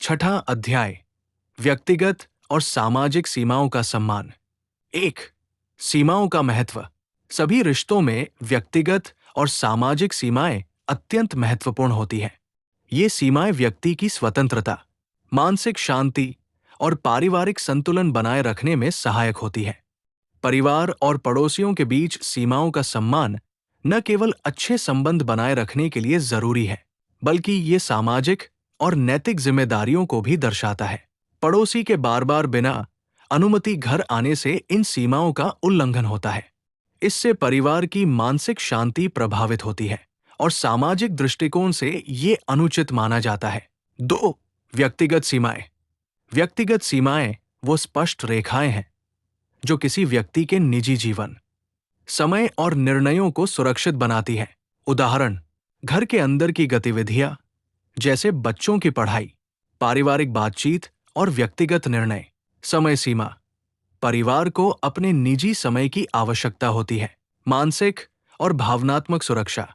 छठा अध्याय, व्यक्तिगत और सामाजिक सीमाओं का सम्मान। 1. सीमाओं का महत्व। सभी रिश्तों में व्यक्तिगत और सामाजिक सीमाएं अत्यंत महत्वपूर्ण होती हैं। ये सीमाएं व्यक्ति की स्वतंत्रता, मानसिक शांति और पारिवारिक संतुलन बनाए रखने में सहायक होती हैं। परिवार और पड़ोसियों के बीच सीमाओं का सम्मान न केवल अच्छे संबंध बनाए रखने के लिए जरूरी है, बल्कि ये सामाजिक और नैतिक जिम्मेदारियों को भी दर्शाता है। पड़ोसी के बार बार बिना अनुमति घर आने से इन सीमाओं का उल्लंघन होता है। इससे परिवार की मानसिक शांति प्रभावित होती है और सामाजिक दृष्टिकोण से ये अनुचित माना जाता है। 2. व्यक्तिगत सीमाएं। व्यक्तिगत सीमाएं वो स्पष्ट रेखाएं हैं जो किसी व्यक्ति के निजी जीवन, समय और निर्णयों को सुरक्षित बनाती हैं। उदाहरण, घर के अंदर की गतिविधियां जैसे बच्चों की पढ़ाई, पारिवारिक बातचीत और व्यक्तिगत निर्णय। समय सीमा। परिवार को अपने निजी समय की आवश्यकता होती है। मानसिक और भावनात्मक सुरक्षा।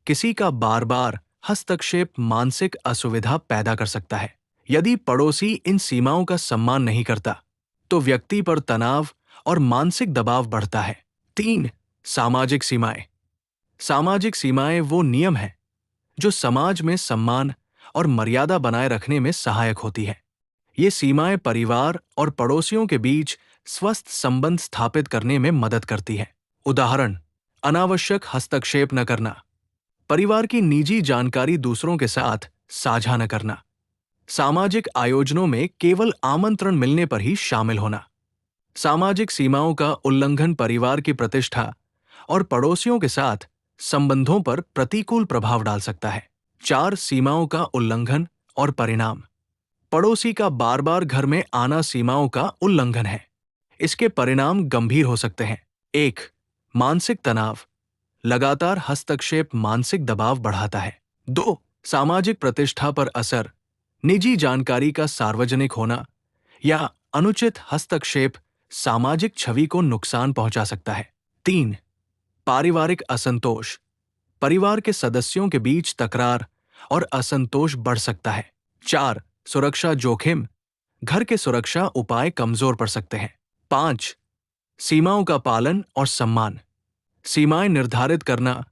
किसी का बार बार हस्तक्षेप मानसिक असुविधा पैदा कर सकता है। यदि पड़ोसी इन सीमाओं का सम्मान नहीं करता, तो व्यक्ति पर तनाव और मानसिक दबाव बढ़ता है। 3. सामाजिक सीमाएं। सामाजिक सीमाएं वो नियम हैं जो समाज में सम्मान और मर्यादा बनाए रखने में सहायक होती है। ये सीमाएं परिवार और पड़ोसियों के बीच स्वस्थ संबंध स्थापित करने में मदद करती हैं। उदाहरण, अनावश्यक हस्तक्षेप न करना, परिवार की निजी जानकारी दूसरों के साथ साझा न करना, सामाजिक आयोजनों में केवल आमंत्रण मिलने पर ही शामिल होना। सामाजिक सीमाओं का उल्लंघन परिवार की प्रतिष्ठा और पड़ोसियों के साथ संबंधों पर प्रतिकूल प्रभाव डाल सकता है। 4. सीमाओं का उल्लंघन और परिणाम। पड़ोसी का बार बार घर में आना सीमाओं का उल्लंघन है। इसके परिणाम गंभीर हो सकते हैं। 1. मानसिक तनाव। लगातार हस्तक्षेप मानसिक दबाव बढ़ाता है। 2. सामाजिक प्रतिष्ठा पर असर। निजी जानकारी का सार्वजनिक होना या अनुचित हस्तक्षेप सामाजिक छवि को नुकसान पहुंचा सकता है। 3. पारिवारिक असंतोष। परिवार के सदस्यों के बीच तकरार और असंतोष बढ़ सकता है। 4. सुरक्षा जोखिम। घर के सुरक्षा उपाय कमजोर पड़ सकते हैं। 5. सीमाओं का पालन और सम्मान। सीमाएं निर्धारित करना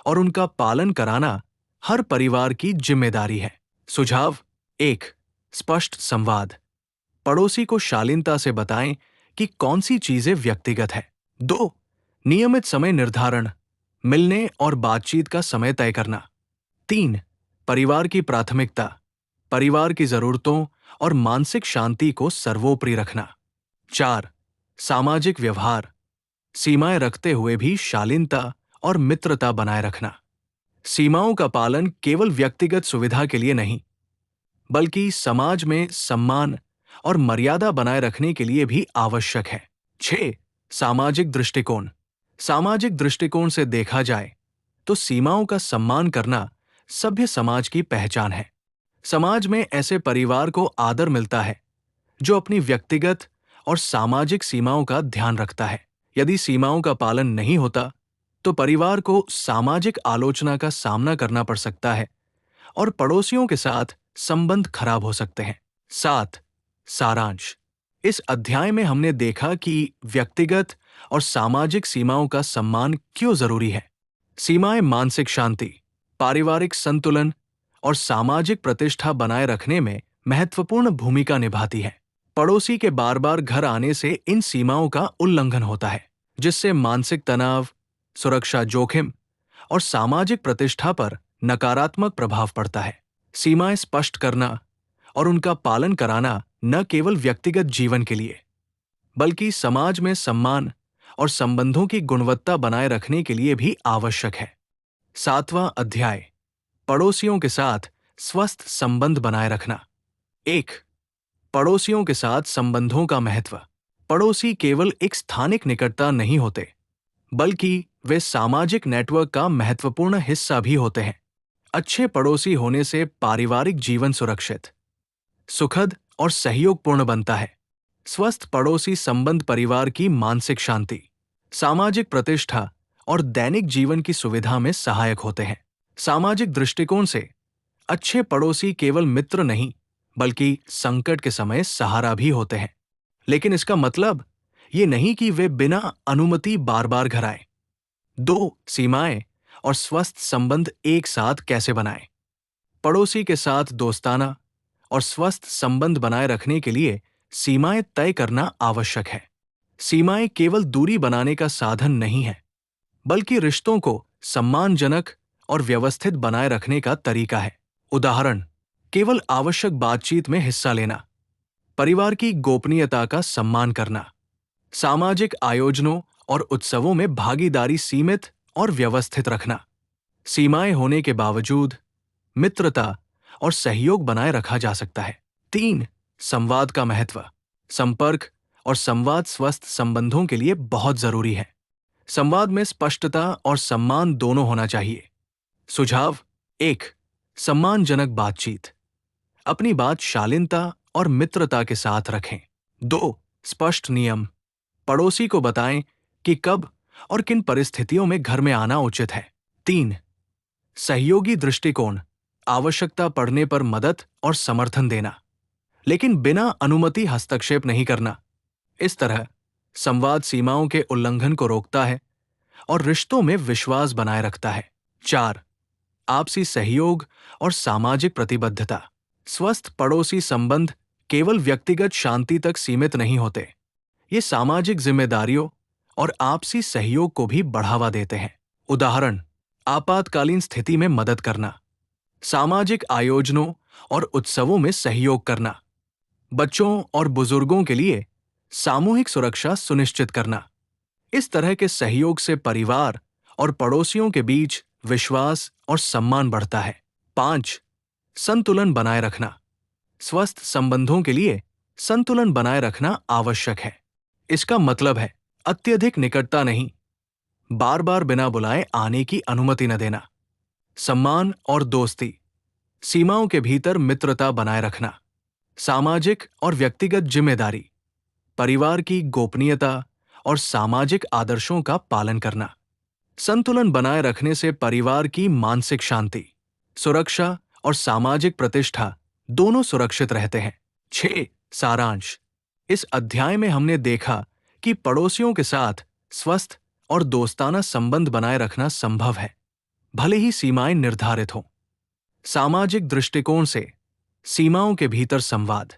और उनका पालन कराना हर परिवार की जिम्मेदारी है। सुझाव। 1. स्पष्ट संवाद। पड़ोसी को शालीनता से बताएं कि कौन सी चीजें व्यक्तिगत है। 2. नियमित समय निर्धारण, मिलने और बातचीत का समय तय करना। 3. परिवार की प्राथमिकता, परिवार की जरूरतों और मानसिक शांति को सर्वोपरि रखना। 4. सामाजिक व्यवहार, सीमाएं रखते हुए भी शालीनता और मित्रता बनाए रखना। सीमाओं का पालन केवल व्यक्तिगत सुविधा के लिए नहीं, बल्कि समाज में सम्मान और मर्यादा बनाए रखने के लिए भी आवश्यक है। 6. सामाजिक दृष्टिकोण। सामाजिक दृष्टिकोण से देखा जाए तो सीमाओं का सम्मान करना सभ्य समाज की पहचान है। समाज में ऐसे परिवार को आदर मिलता है जो अपनी व्यक्तिगत और सामाजिक सीमाओं का ध्यान रखता है। यदि सीमाओं का पालन नहीं होता, तो परिवार को सामाजिक आलोचना का सामना करना पड़ सकता है और पड़ोसियों के साथ संबंध खराब हो सकते हैं। 7. सारांश। इस अध्याय में हमने देखा कि व्यक्तिगत और सामाजिक सीमाओं का सम्मान क्यों जरूरी है। सीमाएं मानसिक शांति, पारिवारिक संतुलन और सामाजिक प्रतिष्ठा बनाए रखने में महत्वपूर्ण भूमिका निभाती है। पड़ोसी के बार बार घर आने से इन सीमाओं का उल्लंघन होता है, जिससे मानसिक तनाव, सुरक्षा जोखिम और सामाजिक प्रतिष्ठा पर नकारात्मक प्रभाव पड़ता है। सीमाएं स्पष्ट करना और उनका पालन कराना न केवल व्यक्तिगत जीवन के लिए, बल्कि समाज में सम्मान और संबंधों की गुणवत्ता बनाए रखने के लिए भी आवश्यक है। 7वां अध्याय, पड़ोसियों के साथ स्वस्थ संबंध बनाए रखना। 1. पड़ोसियों के साथ संबंधों का महत्व। पड़ोसी केवल एक स्थानिक निकटता नहीं होते, बल्कि वे सामाजिक नेटवर्क का महत्वपूर्ण हिस्सा भी होते हैं। अच्छे पड़ोसी होने से पारिवारिक जीवन सुरक्षित, सुखद और सहयोगपूर्ण बनता है। स्वस्थ पड़ोसी संबंध परिवार की मानसिक शांति, सामाजिक प्रतिष्ठा और दैनिक जीवन की सुविधा में सहायक होते हैं। सामाजिक दृष्टिकोण से अच्छे पड़ोसी केवल मित्र नहीं, बल्कि संकट के समय सहारा भी होते हैं। लेकिन इसका मतलब ये नहीं कि वे बिना अनुमति बार बार घर आए। दो, सीमाएं और स्वस्थ संबंध एक साथ कैसे बनाएं? पड़ोसी के साथ दोस्ताना और स्वस्थ संबंध बनाए रखने के लिए सीमाएं तय करना आवश्यक है। सीमाएं केवल दूरी बनाने का साधन नहीं है, बल्कि रिश्तों को सम्मानजनक और व्यवस्थित बनाए रखने का तरीका है। उदाहरण, केवल आवश्यक बातचीत में हिस्सा लेना, परिवार की गोपनीयता का सम्मान करना, सामाजिक आयोजनों और उत्सवों में भागीदारी सीमित और व्यवस्थित रखना। सीमाएं होने के बावजूद मित्रता और सहयोग बनाए रखा जा सकता है। 3, संवाद का महत्व। संपर्क और संवाद स्वस्थ संबंधों के लिए बहुत जरूरी है। संवाद में स्पष्टता और सम्मान दोनों होना चाहिए। सुझाव: 1, सम्मानजनक बातचीत। अपनी बात शालीनता और मित्रता के साथ रखें। 2, स्पष्ट नियम। पड़ोसी को बताएं कि कब और किन परिस्थितियों में घर में आना उचित है। 3, सहयोगी दृष्टिकोण। आवश्यकता पड़ने पर मदद और समर्थन देना, लेकिन बिना अनुमति हस्तक्षेप नहीं करना। इस तरह संवाद सीमाओं के उल्लंघन को रोकता है और रिश्तों में विश्वास बनाए रखता है। 4, आपसी सहयोग और सामाजिक प्रतिबद्धता। स्वस्थ पड़ोसी संबंध केवल व्यक्तिगत शांति तक सीमित नहीं होते। ये सामाजिक जिम्मेदारियों और आपसी सहयोग को भी बढ़ावा देते हैं। उदाहरण, आपातकालीन स्थिति में मदद करना, सामाजिक आयोजनों और उत्सवों में सहयोग करना, बच्चों और बुजुर्गों के लिए सामूहिक सुरक्षा सुनिश्चित करना। इस तरह के सहयोग से परिवार और पड़ोसियों के बीच विश्वास और सम्मान बढ़ता है। 5, संतुलन बनाए रखना। स्वस्थ संबंधों के लिए संतुलन बनाए रखना आवश्यक है। इसका मतलब है अत्यधिक निकटता नहीं, बार बार बिना बुलाए आने की अनुमति न देना। सम्मान और दोस्ती, सीमाओं के भीतर मित्रता बनाए रखना। सामाजिक और व्यक्तिगत जिम्मेदारी, परिवार की गोपनीयता और सामाजिक आदर्शों का पालन करना। संतुलन बनाए रखने से परिवार की मानसिक शांति, सुरक्षा और सामाजिक प्रतिष्ठा दोनों सुरक्षित रहते हैं। 6, सारांश। इस अध्याय में हमने देखा कि पड़ोसियों के साथ स्वस्थ और दोस्ताना संबंध बनाए रखना संभव है, भले ही सीमाएं निर्धारित हों। सामाजिक दृष्टिकोण से सीमाओं के भीतर संवाद,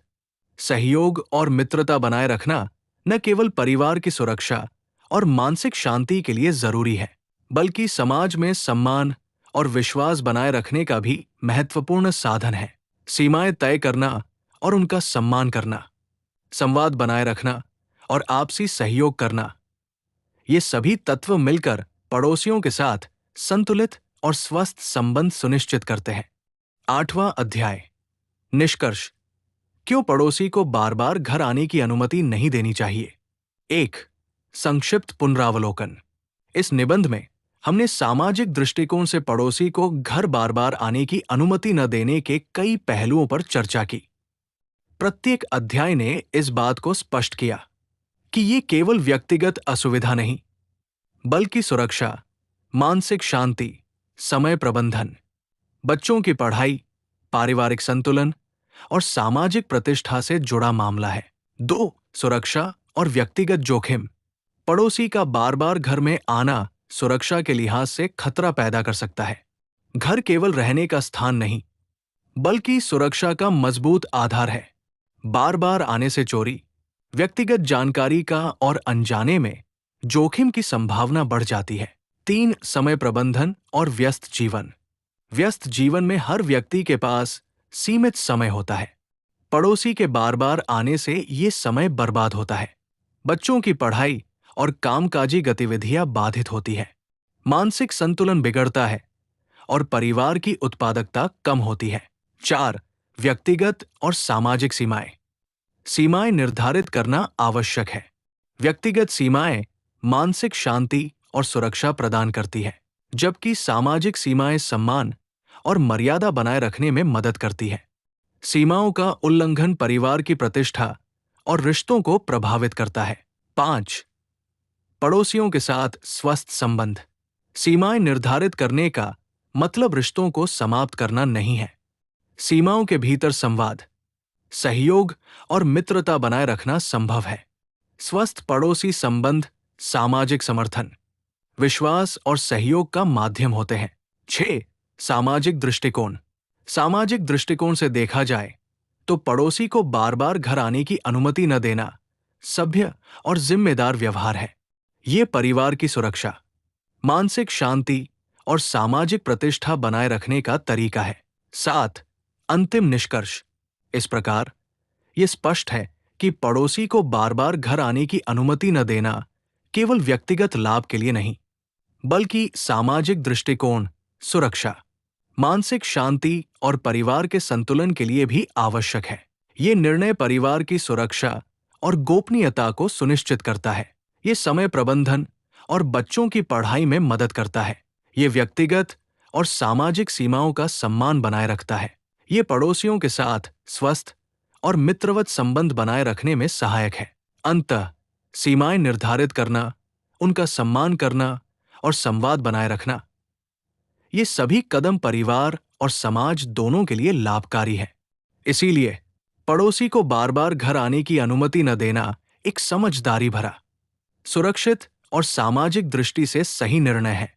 सहयोग और मित्रता बनाए रखना न केवल परिवार की सुरक्षा और मानसिक शांति के लिए जरूरी है, बल्कि समाज में सम्मान और विश्वास बनाए रखने का भी महत्वपूर्ण साधन है। सीमाएं तय करना और उनका सम्मान करना, संवाद बनाए रखना और आपसी सहयोग करना, ये सभी तत्व मिलकर पड़ोसियों के साथ संतुलित और स्वस्थ संबंध सुनिश्चित करते हैं। 8वां अध्याय, निष्कर्ष। क्यों पड़ोसी को बार बार घर आने की अनुमति नहीं देनी चाहिए? 1, संक्षिप्त पुनरावलोकन। इस निबंध में हमने सामाजिक दृष्टिकोण से पड़ोसी को घर बार बार आने की अनुमति न देने के कई पहलुओं पर चर्चा की। प्रत्येक अध्याय ने इस बात को स्पष्ट किया कि ये केवल व्यक्तिगत असुविधा नहीं, बल्कि सुरक्षा, मानसिक शांति, समय प्रबंधन, बच्चों की पढ़ाई, पारिवारिक संतुलन और सामाजिक प्रतिष्ठा से जुड़ा मामला है। 2, सुरक्षा और व्यक्तिगत जोखिम। पड़ोसी का बार बार घर में आना सुरक्षा के लिहाज से खतरा पैदा कर सकता है। घर केवल रहने का स्थान नहीं, बल्कि सुरक्षा का मजबूत आधार है। बार बार आने से चोरी, व्यक्तिगत जानकारी का और अनजाने में जोखिम की संभावना बढ़ जाती है। 3, समय प्रबंधन और व्यस्त जीवन। व्यस्त जीवन में हर व्यक्ति के पास सीमित समय होता है। पड़ोसी के बार बार आने से ये समय बर्बाद होता है। बच्चों की पढ़ाई और कामकाजी गतिविधियां बाधित होती है। मानसिक संतुलन बिगड़ता है और परिवार की उत्पादकता कम होती है। 4, व्यक्तिगत और सामाजिक सीमाएं। सीमाएं निर्धारित करना आवश्यक है। व्यक्तिगत सीमाएं मानसिक शांति और सुरक्षा प्रदान करती है, जबकि सामाजिक सीमाएं सम्मान और मर्यादा बनाए रखने में मदद करती है। सीमाओं का उल्लंघन परिवार की प्रतिष्ठा और रिश्तों को प्रभावित करता है। 5, पड़ोसियों के साथ स्वस्थ संबंध। सीमाएं निर्धारित करने का मतलब रिश्तों को समाप्त करना नहीं है। सीमाओं के भीतर संवाद, सहयोग और मित्रता बनाए रखना संभव है। स्वस्थ पड़ोसी संबंध सामाजिक समर्थन, विश्वास और सहयोग का माध्यम होते हैं। 6. सामाजिक दृष्टिकोण। सामाजिक दृष्टिकोण से देखा जाए तो पड़ोसी को बार बार घर आने की अनुमति न देना सभ्य और जिम्मेदार व्यवहार है। ये परिवार की सुरक्षा, मानसिक शांति और सामाजिक प्रतिष्ठा बनाए रखने का तरीका है। 7. अंतिम निष्कर्ष। इस प्रकार ये स्पष्ट है कि पड़ोसी को बार बार घर आने की अनुमति न देना केवल व्यक्तिगत लाभ के लिए नहीं, बल्कि सामाजिक दृष्टिकोण, सुरक्षा, मानसिक शांति और परिवार के संतुलन के लिए भी आवश्यक है। ये निर्णय परिवार की सुरक्षा और गोपनीयता को सुनिश्चित करता है। ये समय प्रबंधन और बच्चों की पढ़ाई में मदद करता है। ये व्यक्तिगत और सामाजिक सीमाओं का सम्मान बनाए रखता है। ये पड़ोसियों के साथ स्वस्थ और मित्रवत संबंध बनाए रखने में सहायक है। अंततः सीमाएं निर्धारित करना, उनका सम्मान करना और संवाद बनाए रखना, ये सभी कदम परिवार और समाज दोनों के लिए लाभकारी है। इसीलिए पड़ोसी को बार बार घर आने की अनुमति न देना एक समझदारी भरा, सुरक्षित और सामाजिक दृष्टि से सही निर्णय है।